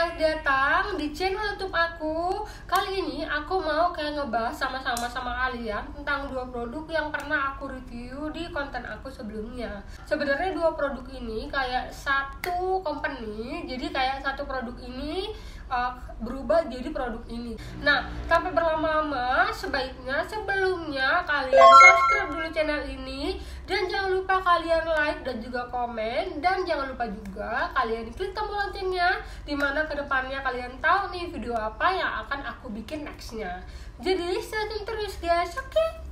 Selamat datang di channel YouTube aku. Kali ini aku mau kayak ngebahas sama-sama sama kalian tentang dua produk yang pernah aku review di konten aku sebelumnya. Sebenarnya dua produk ini kayak satu company, jadi kayak satu produk ini berubah jadi produk ini. Nah, tanpa berlama-lama, sebaiknya sebelumnya kalian subscribe dulu channel ini, dan jangan lupa kalian like dan juga komen, dan jangan lupa juga kalian klik tombol loncengnya, dimana kedepannya kalian tahu nih video apa yang akan aku bikin nextnya. Jadi stay tune terus guys, oke?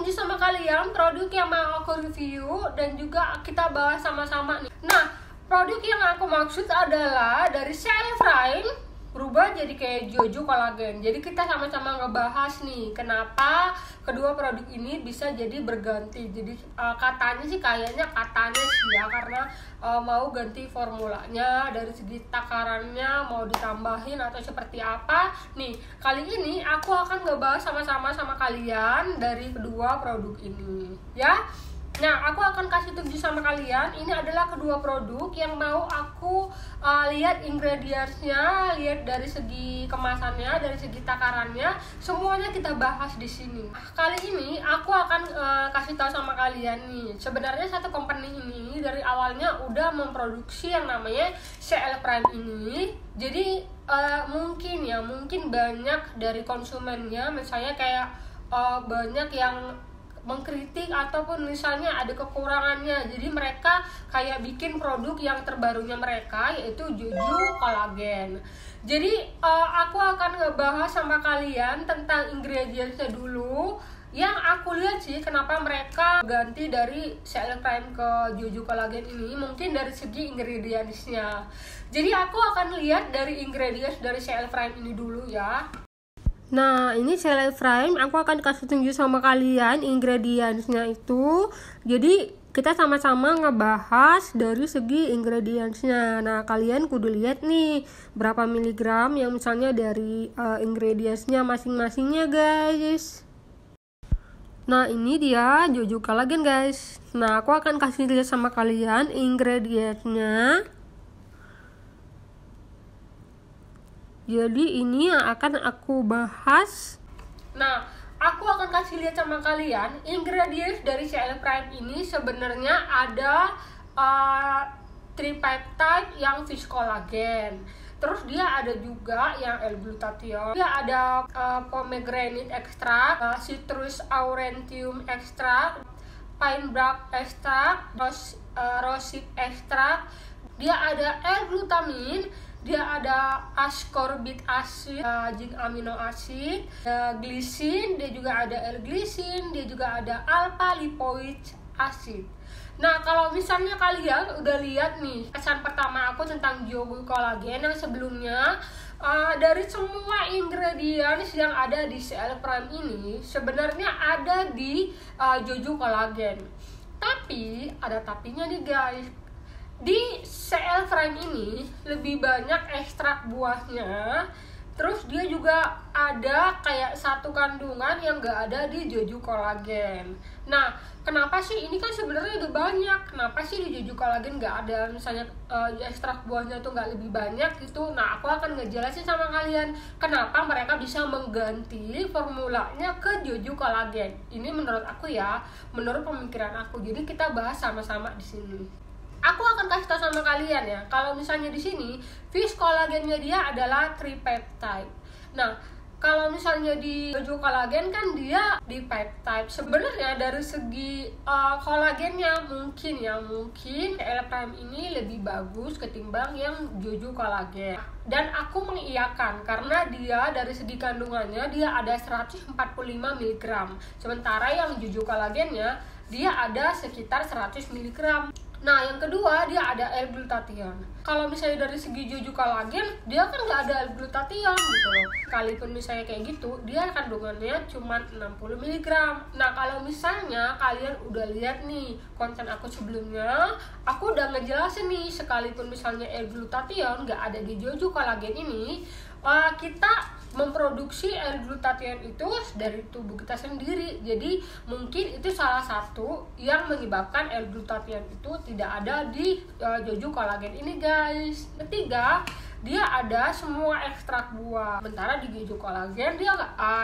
Sama kalian produk yang mau aku review dan juga kita bahas sama-sama nih. Nah, produk yang aku maksud adalah dari Cellprime berubah jadi kayak Jojo Collagen. Jadi kita sama-sama ngebahas nih kenapa kedua produk ini bisa jadi berganti. Jadi katanya sih ya karena mau ganti formulanya, dari segi takarannya mau ditambahin atau seperti apa. Nih, kali ini aku akan ngebahas sama-sama sama kalian dari kedua produk ini ya. Nah, aku akan kasih tunjuk sama kalian. Ini adalah kedua produk yang mau aku lihat ingredientsnya, lihat dari segi kemasannya, dari segi takarannya, semuanya kita bahas di sini. Kali ini aku akan kasih tahu sama kalian nih. Sebenarnya satu company ini dari awalnya udah memproduksi yang namanya Cellprime ini. Jadi mungkin banyak dari konsumennya, misalnya kayak banyak yang mengkritik ataupun misalnya ada kekurangannya, jadi mereka kayak bikin produk yang terbarunya mereka, yaitu Jojo Collagen. Jadi aku akan ngebahas sama kalian tentang ingredientsnya dulu. Yang aku lihat sih kenapa mereka ganti dari Cellprime ke Jojo Collagen ini, mungkin dari segi ingredientsnya. Jadi aku akan lihat dari ingredients dari Cellprime ini dulu ya. Nah, ini Cellprime, aku akan kasih tunjuk sama kalian ingredientsnya itu. Jadi kita sama-sama ngebahas dari segi ingredientsnya. Nah, kalian kudu lihat nih berapa miligram yang misalnya dari ingredientsnya masing-masingnya guys. Nah, ini dia Jojo Collagen guys. Nah, aku akan kasih lihat sama kalian ingredientsnya. Jadi ini yang akan aku bahas. Nah, aku akan kasih lihat sama kalian ingredients dari Cellprime ini. Sebenarnya ada tripeptide yang fish collagen. Terus dia ada juga yang L-glutathione. Dia ada pomegranate extract, citrus aurantium extract, pine bark extract, rosehip extract. Dia ada L-glutamin. Dia ada ascorbate acid, zinc amino acid, glisin, dia juga ada L-glisin, dia juga ada alpha lipoic acid. Nah, kalau misalnya kalian udah lihat nih kesan pertama aku tentang Jojo Collagen yang sebelumnya, dari semua ingredients yang ada di Cellprime ini sebenarnya ada di Jojo Collagen. Tapi ada tapinya nih guys. Di Cellprime ini lebih banyak ekstrak buahnya. Terus dia juga ada kayak satu kandungan yang gak ada di Jojo Collagen. Nah, kenapa sih ini kan sebenarnya udah banyak? Kenapa sih di Jojo Collagen gak ada misalnya ekstrak buahnya tuh gak lebih banyak gitu? Nah, aku akan ngejelasin sama kalian kenapa mereka bisa mengganti formulanya ke Jojo Collagen. Ini menurut aku ya, menurut pemikiran aku. Jadi kita bahas sama-sama di sini. Aku akan kasih tahu sama kalian ya, kalau misalnya di sini fish collagennya dia adalah tripeptide. Nah, kalau misalnya di Jojo Collagen kan dia di peptide. Sebenarnya dari segi kolagennya mungkin Cellprime ini lebih bagus ketimbang yang Jojo Collagen. Dan aku mengiyakan karena dia dari segi kandungannya dia ada 145 mg. Sementara yang Jojo Collagennya dia ada sekitar 100 mg. Nah, yang kedua dia ada L-glutathione. Kalau misalnya dari segi Jojo Collagen, dia kan nggak ada L-glutathione gitu loh. Sekalipun misalnya kayak gitu, dia kandungannya cuma 60 mg. Nah, kalau misalnya kalian udah lihat nih konten aku sebelumnya, aku udah ngejelasin nih, sekalipun misalnya L-glutathione nggak ada di Jojo Collagen ini, kita memproduksi L-glutathione itu dari tubuh kita sendiri. Jadi mungkin itu salah satu yang menyebabkan L-glutathione itu tidak ada di Jojo Collagen ini guys. Ketiga, dia ada semua ekstrak buah. Sementara di Jojo Collagen dia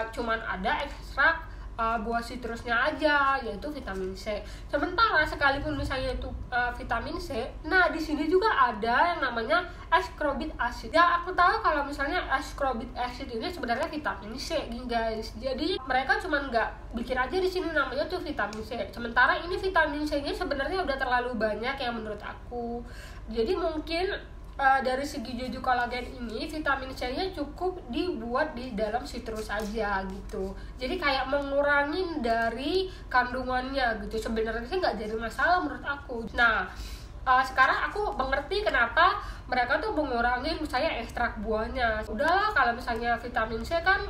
cuman ada ekstrak buah sitrusnya aja, yaitu vitamin C. Sementara sekalipun misalnya itu vitamin C, nah di sini juga ada yang namanya ascorbic acid. Ya aku tahu kalau misalnya ascorbic acid ini sebenarnya vitamin C nih guys. Jadi mereka cuma nggak bikin aja di sini namanya tuh vitamin C. Sementara ini vitamin C-nya sebenarnya udah terlalu banyak ya menurut aku. Jadi mungkin dari segi Jojo Collagen ini vitamin C-nya cukup dibuat di dalam sitrus aja gitu. Jadi kayak mengurangi dari kandungannya gitu. Sebenarnya sih nggak jadi masalah menurut aku. Nah, sekarang aku mengerti kenapa mereka tuh mengurangi misalnya ekstrak buahnya. Udahlah, kalau misalnya vitamin C kan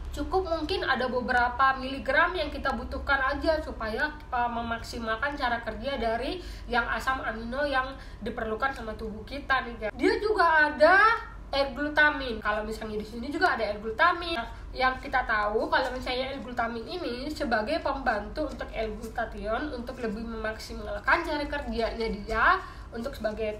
cukup mungkin ada beberapa miligram yang kita butuhkan aja supaya memaksimalkan cara kerja dari yang asam amino yang diperlukan sama tubuh kita nih guys. Dia juga ada L-glutamin. Kalau misalnya di sini juga ada L-glutamin. Yang kita tahu kalau misalnya L-glutamin ini sebagai pembantu untuk L-glutathione untuk lebih memaksimalkan cara kerjanya dia, untuk sebagai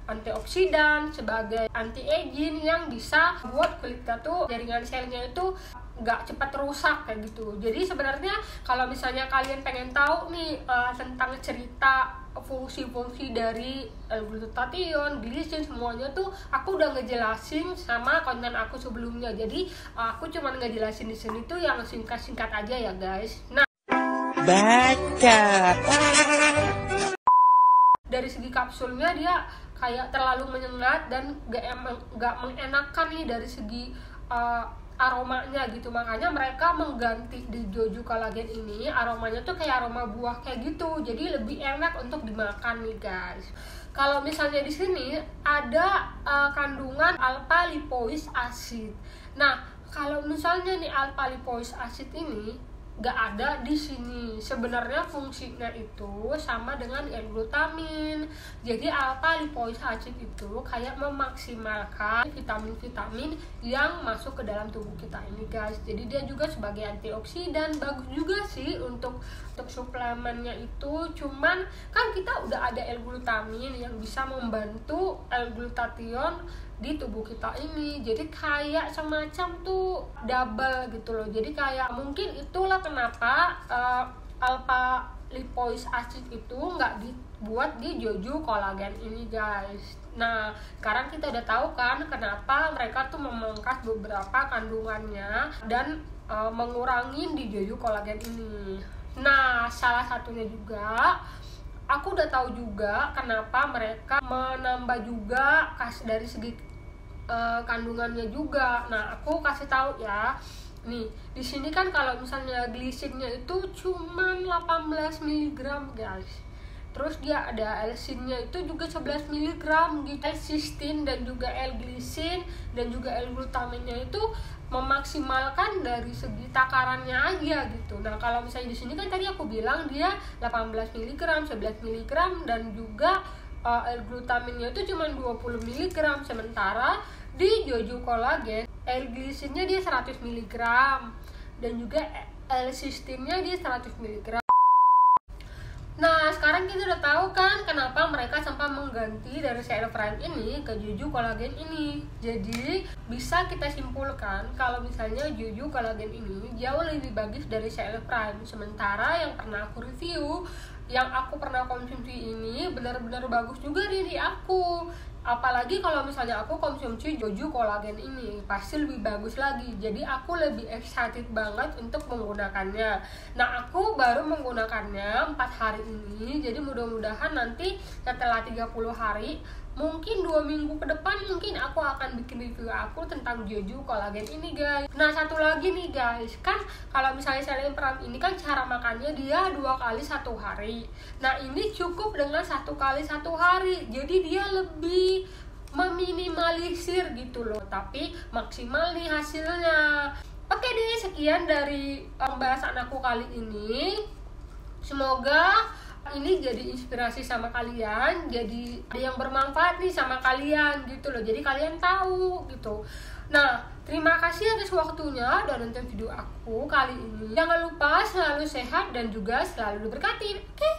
antioksidan, sebagai anti-aging yang bisa buat kulit kita tuh jaringan selnya itu nggak cepat rusak kayak gitu. Jadi sebenarnya kalau misalnya kalian pengen tahu nih tentang cerita fungsi-fungsi dari L-glutathione, glisin, semuanya tuh aku udah ngejelasin sama konten aku sebelumnya. Jadi aku cuma ngejelasin di sini tuh yang singkat-singkat aja ya guys. Nah, baca. Dari segi kapsulnya dia kayak terlalu menyengat dan gak mengenakan nih dari segi aromanya gitu. Makanya mereka mengganti di Jojo Collagen ini aromanya tuh kayak aroma buah kayak gitu. Jadi lebih enak untuk dimakan nih guys. Kalau misalnya di sini ada kandungan alpha lipoic acid. Nah, kalau misalnya nih alpha lipoic acid ini gak ada di sini. Sebenarnya fungsinya itu sama dengan L-glutamin. Jadi alpha lipoic acid itu kayak memaksimalkan vitamin-vitamin yang masuk ke dalam tubuh kita ini guys. Jadi dia juga sebagai antioksidan, bagus juga sih untuk suplemennya itu. Cuman kan kita udah ada L-glutamin yang bisa membantu L-glutathione di tubuh kita ini. Jadi kayak semacam tuh double gitu loh. Jadi kayak mungkin itulah kenapa alpha lipoic acid itu nggak dibuat di Jojo Collagen ini guys. Nah, sekarang kita udah tahu kan kenapa mereka tuh memangkas beberapa kandungannya dan mengurangi di Jojo Collagen ini. Nah, salah satunya juga aku udah tahu juga kenapa mereka menambah juga dari segi kandungannya juga. Nah, aku kasih tahu ya. Nih, di sini kan kalau misalnya glisinnya itu cuman 18 mg guys. Terus dia ada L-sinnya itu juga 11 mg gitu. L-cysteine dan juga L-glisin dan juga L-glutaminnya itu memaksimalkan dari segi takarannya aja gitu. Nah, kalau misalnya di sini kan tadi aku bilang dia 18 mg, 11 mg dan juga L-glutaminnya itu cuma 20 mg. Sementara di Jojo Collagen L-glisinnya dia 100 mg dan juga L-cysteine-nya dia 100 mg. Nah, sekarang kita udah tahu kan kenapa mereka sampai mengganti dari CL Prime ini ke Jojo Collagen ini. Jadi, bisa kita simpulkan kalau misalnya Jojo Collagen ini jauh lebih bagus dari CL Prime. Sementara yang pernah aku review, yang aku pernah konsumsi ini benar-benar bagus juga nih di aku. Apalagi kalau misalnya aku konsumsi Jojo Collagen ini, pasti lebih bagus lagi. Jadi aku lebih excited banget untuk menggunakannya. Nah, aku baru menggunakannya 4 hari ini. Jadi mudah-mudahan nanti setelah 30 hari, mungkin 2 minggu ke depan mungkin aku akan bikin review aku tentang Jojo Collagen ini guys. Nah, satu lagi nih guys, kan kalau misalnya CL Prime ini kan cara makannya dia 2 kali 1 hari. Nah, ini cukup dengan 1 kali 1 hari. Jadi dia lebih meminimalisir gitu loh, tapi maksimal nih hasilnya. Oke deh, sekian dari pembahasan aku kali ini. Semoga ini jadi inspirasi sama kalian, jadi ada yang bermanfaat nih sama kalian gitu loh. Jadi kalian tahu gitu. Nah, Terima kasih atas waktunya dan nonton video aku kali ini. Jangan lupa selalu sehat dan juga selalu diberkati. Oke?